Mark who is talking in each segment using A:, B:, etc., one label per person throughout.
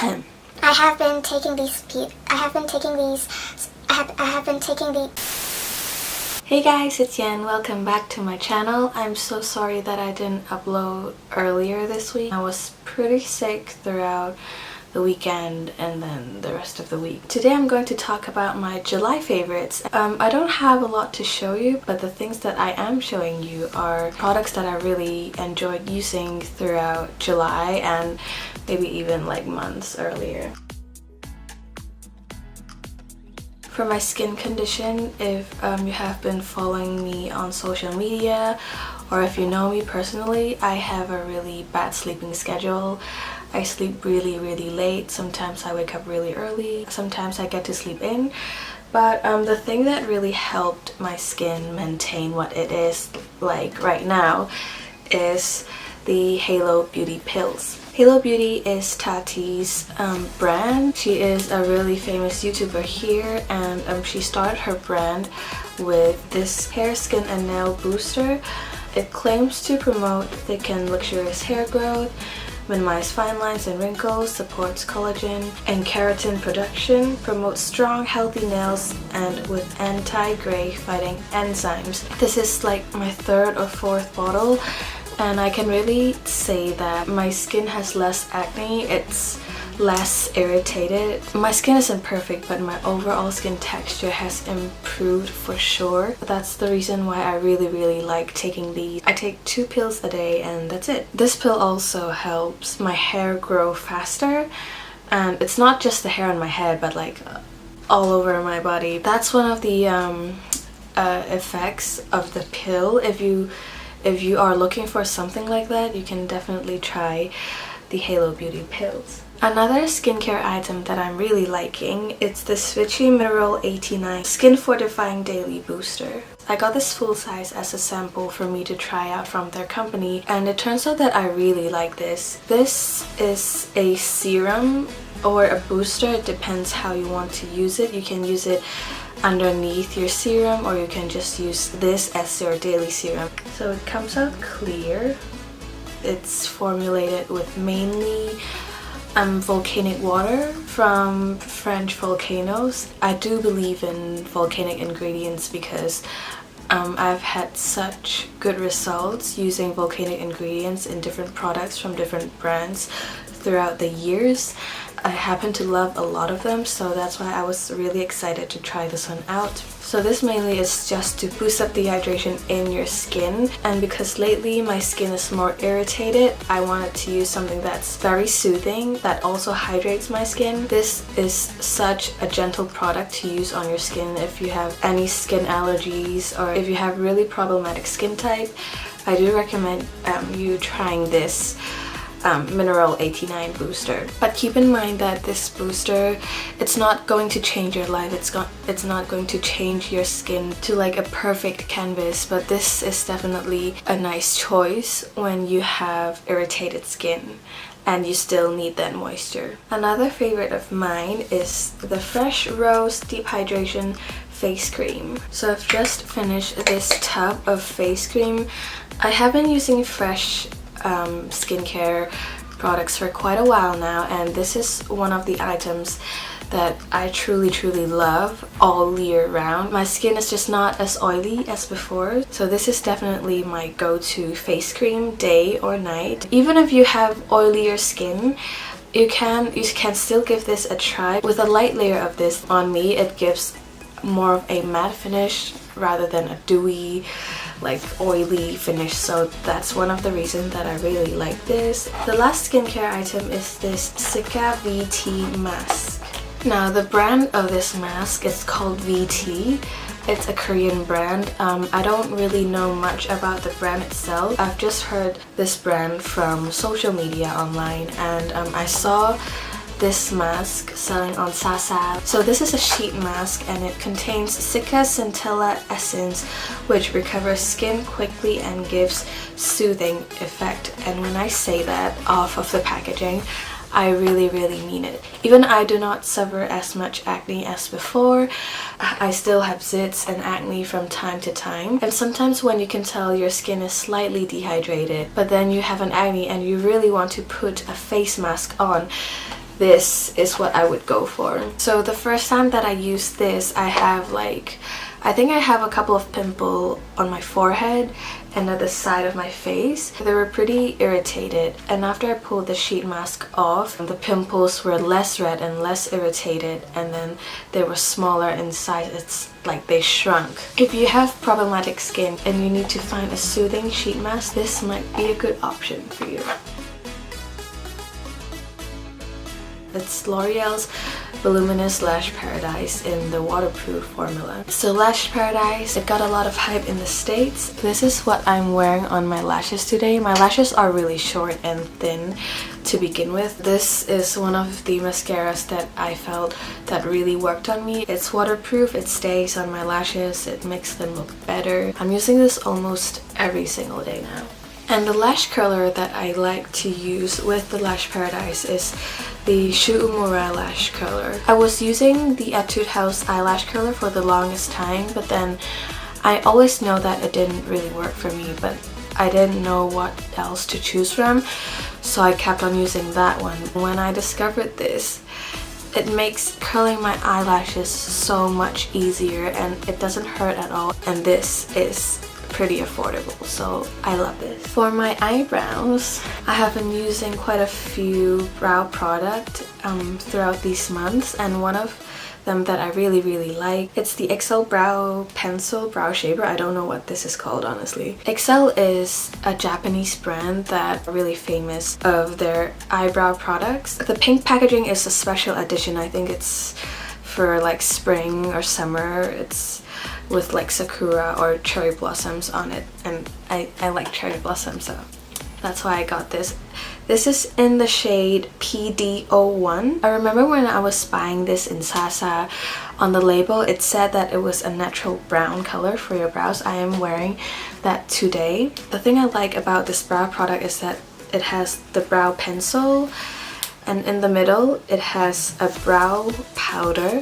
A: I have been taking these.
B: Hey guys, it's Yen. Welcome back to my channel. I'm so sorry that I didn't upload earlier this week. I was pretty sick throughout the weekend and then the rest of the week. Today I'm going to talk about my July favorites. I don't have a lot to show you, but the things that I am showing you are products that I really enjoyed using throughout July and maybe even like months earlier. For my skin condition, if you have been following me on social media or if you know me personally, I have a really bad sleeping schedule. I sleep really late. Sometimes I wake up really early. Sometimes I get to sleep in. But the thing that really helped my skin maintain what it is like right now is the Halo Beauty pills. Halo Beauty is Tati's brand. She is a really famous YouTuber here, and she started her brand with this hair, skin and nail booster. It claims to promote thick and luxurious hair growth, minimize fine lines and wrinkles, supports collagen and keratin production, promotes strong healthy nails, and with anti-gray fighting enzymes. This is like my third or fourth bottle, and I can really say that my skin has less acne, it's less irritated. My skin isn't perfect, but my overall skin texture has improved for sure. That's the reason why I really like taking these. I take 2 pills a day and that's it. This pill also helps my hair grow faster, and it's not just the hair on my head but like all over my body. That's one of the effects of the pill. If you are looking for something like that, you can definitely try the Halo Beauty pills. Another skincare item that I'm really liking, it's the Switchy Mineral 89 Skin Fortifying Daily Booster. I got this full size as a sample for me to try out from their company, and it turns out that I really like this. This is a serum or a booster, it depends how you want to use it. You can use it underneath your serum, or you can just use this as your daily serum. So it comes out clear. It's formulated with mainly volcanic water from French volcanoes. I do believe in volcanic ingredients because I've had such good results using volcanic ingredients in different products from different brands throughout the years. I happen to love a lot of them, so that's why I was really excited to try this one out. So this mainly is just to boost up the hydration in your skin, and because lately my skin is more irritated, I wanted to use something that's very soothing that also hydrates my skin. This is such a gentle product to use on your skin if you have any skin allergies or if you have really problematic skin type. I do recommend you trying this Mineral 89 booster. But keep in mind that this booster, it's not going to change your life, it's not going to change your skin to like a perfect canvas, but this is definitely a nice choice when you have irritated skin and you still need that moisture. Another favorite of mine is the Fresh Rose Deep Hydration Face Cream. So I've just finished this tub of face cream. I have been using Fresh skincare products for quite a while now, and this is one of the items that I truly love all year round. My skin is just not as oily as before, so this is definitely my go-to face cream day or night. Even if you have oilier skin, you can still give this a try. With a light layer of this on me, it gives more of a matte finish rather than a dewy, like oily finish, so that's one of the reasons that I really like this. The last skincare item is this Cica VT mask. Now the brand of this mask is called VT. It's a Korean brand. I don't really know much about the brand itself. I've just heard this brand from social media online, and I saw this mask selling on Sasa. So this is a sheet mask, and it contains Cica Centella Essence, which recovers skin quickly and gives soothing effect. And when I say that off of the packaging, I really mean it. Even I do not suffer as much acne as before. I still have zits and acne from time to time, and sometimes when you can tell your skin is slightly dehydrated, but then you have an acne and you really want to put a face mask on, this is what I would go for. So the first time that I used this, I think I have a couple of pimples on my forehead and at the side of my face. They were pretty irritated, and after I pulled the sheet mask off, the pimples were less red and less irritated, and then they were smaller in size. It's like they shrunk. If you have problematic skin and you need to find a soothing sheet mask, this might be a good option for you. It's L'Oreal's Voluminous Lash Paradise in the waterproof formula. So Lash Paradise, it got a lot of hype in the States. This is what I'm wearing on my lashes today. My lashes are really short and thin to begin with. This is one of the mascaras that I felt that really worked on me. It's waterproof, it stays on my lashes, it makes them look better. I'm using this almost every single day now. And the lash curler that I like to use with the Lash Paradise is the Shuuemura lash curler. I was using the Etude House eyelash curler for the longest time, but then I always know that it didn't really work for me, but I didn't know what else to choose from, so I kept on using that one. When I discovered this, it makes curling my eyelashes so much easier and it doesn't hurt at all, and this is pretty affordable, so I love this. For my eyebrows, I have been using quite a few brow products throughout these months, and one of them that I really like, it's the XL Brow Pencil Brow Shaper. I don't know what this is called, honestly. XL is a Japanese brand that are really famous of their eyebrow products. The pink packaging is a special edition. I think it's for like spring or summer. It's with like sakura or cherry blossoms on it, and I like cherry blossoms, so that's why I got this. This is in the shade PD01. I remember when I was buying this in Sasa, on the label it said that it was a natural brown color for your brows. I am wearing that today. The thing I like about this brow product is that it has the brow pencil, and in the middle it has a brow powder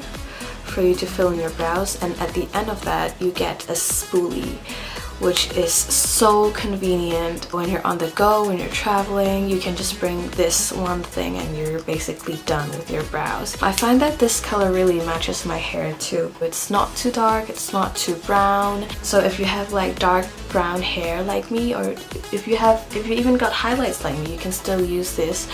B: for you to fill in your brows, and at the end of that you get a spoolie, which is so convenient when you're on the go, when you're traveling. You can just bring this one thing and you're basically done with your brows. I find that this color really matches my hair too. It's not too dark, it's not too brown, so if you have like dark brown hair like me, or if you even got highlights like me, you can still use this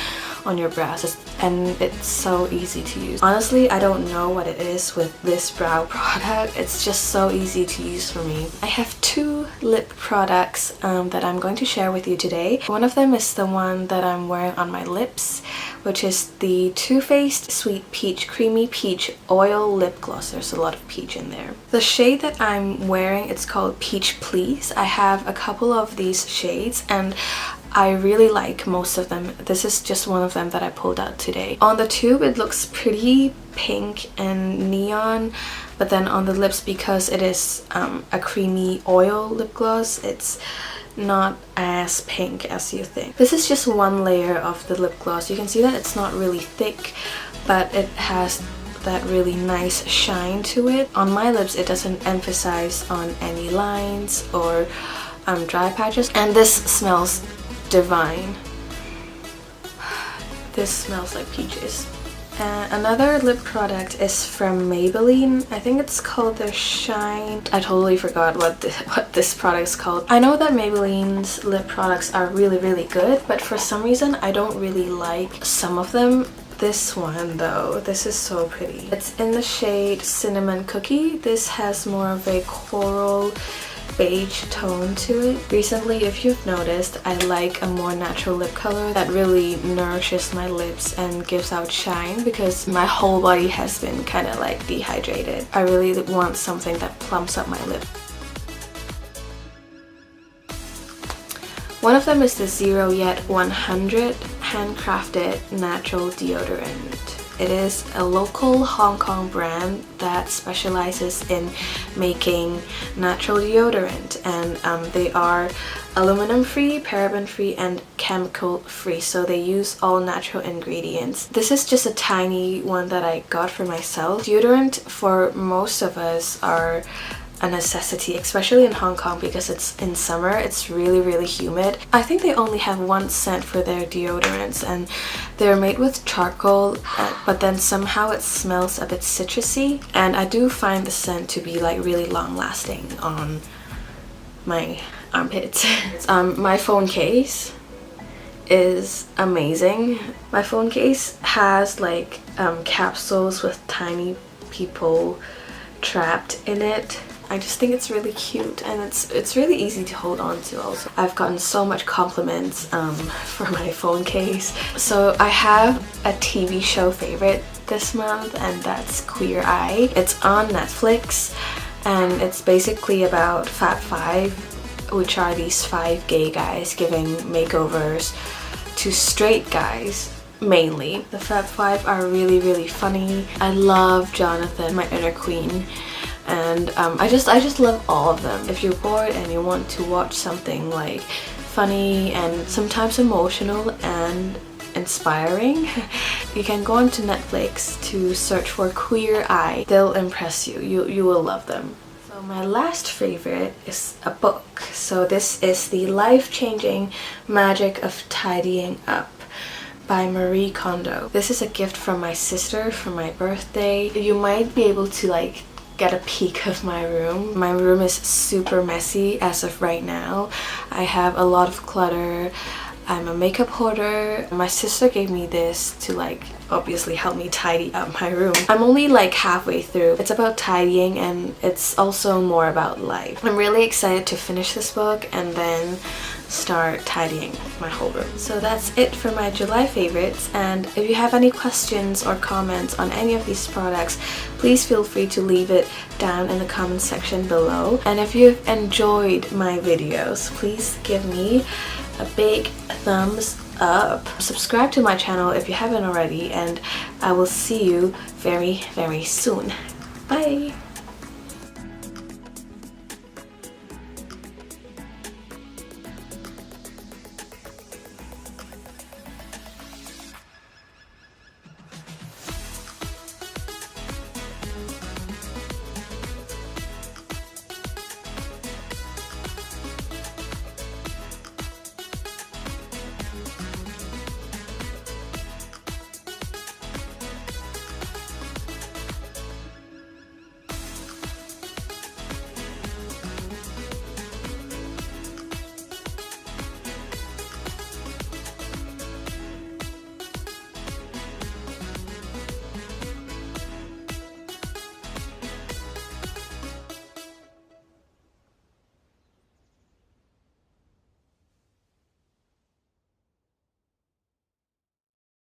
B: on your brows, and it's so easy to use. Honestly, I don't know what it is with this brow product. It's just so easy to use for me. I have two lip products that I'm going to share with you today. One of them is the one that I'm wearing on my lips, which is the Too Faced Sweet Peach Creamy Peach Oil Lip Gloss. There's a lot of peach in there. The shade that I'm wearing, it's called Peach Please. I have a couple of these shades and I really like most of them. This is just one of them that I pulled out today. On the tube it looks pretty pink and neon, but then on the lips, because it is a creamy oil lip gloss, it's not as pink as you think. This is just one layer of the lip gloss. You can see that it's not really thick, but it has that really nice shine to it. On my lips it doesn't emphasize on any lines or dry patches, and this smells divine. This smells like peaches. Another lip product is from Maybelline. I think it's called the Shine. I totally forgot what this product is called. I know that Maybelline's lip products are really good, but for some reason I don't really like some of them. This one though, this is so pretty. It's in the shade Cinnamon Cookie. This has more of a coral beige tone to it. Recently, if you've noticed, I like a more natural lip color that really nourishes my lips and gives out shine, because my whole body has been kind of like dehydrated. I really want something that plumps up my lip. One of them is the Zero Yet 100 handcrafted natural deodorant. It is a local Hong Kong brand that specializes in making natural deodorant, and they are aluminum free, paraben free, and chemical free, so they use all natural ingredients. This is just a tiny one that I got for myself. Deodorant for most of us are a necessity, especially in Hong Kong because it's in summer. It's really humid. I think they only have one scent for their deodorants, and they're made with charcoal, but then somehow it smells a bit citrusy, and I do find the scent to be like really long lasting on my armpits. My phone case is amazing. My phone case has like capsules with tiny people trapped in it. I just think it's really cute, and it's really easy to hold on to also. I've gotten so much compliments for my phone case. So I have a TV show favorite this month, and that's Queer Eye. It's on Netflix, and it's basically about Fab Five, which are these 5 gay guys giving makeovers to straight guys. Mainly. The Fab Five are really funny. I love Jonathan, my inner queen, and I just love all of them. If you're bored and you want to watch something like funny and sometimes emotional and inspiring, you can go onto Netflix to search for Queer Eye. They'll impress you. You will love them. So my last favorite is a book. So this is The Life-Changing Magic of Tidying Up by Marie Kondo. This is a gift from my sister for my birthday. You might be able to like get a peek of my room. My room is super messy as of right now. I have a lot of clutter. I'm a makeup hoarder. My sister gave me this to like obviously help me tidy up my room. I'm only like halfway through. It's about tidying, and it's also more about life. I'm really excited to finish this book and then start tidying my whole room. So that's it for my July favorites, and if you have any questions or comments on any of these products, please feel free to leave it down in the comment section below. And if you've enjoyed my videos, please give me a big thumbs up. Subscribe to my channel if you haven't already, and I will see you very soon. Bye!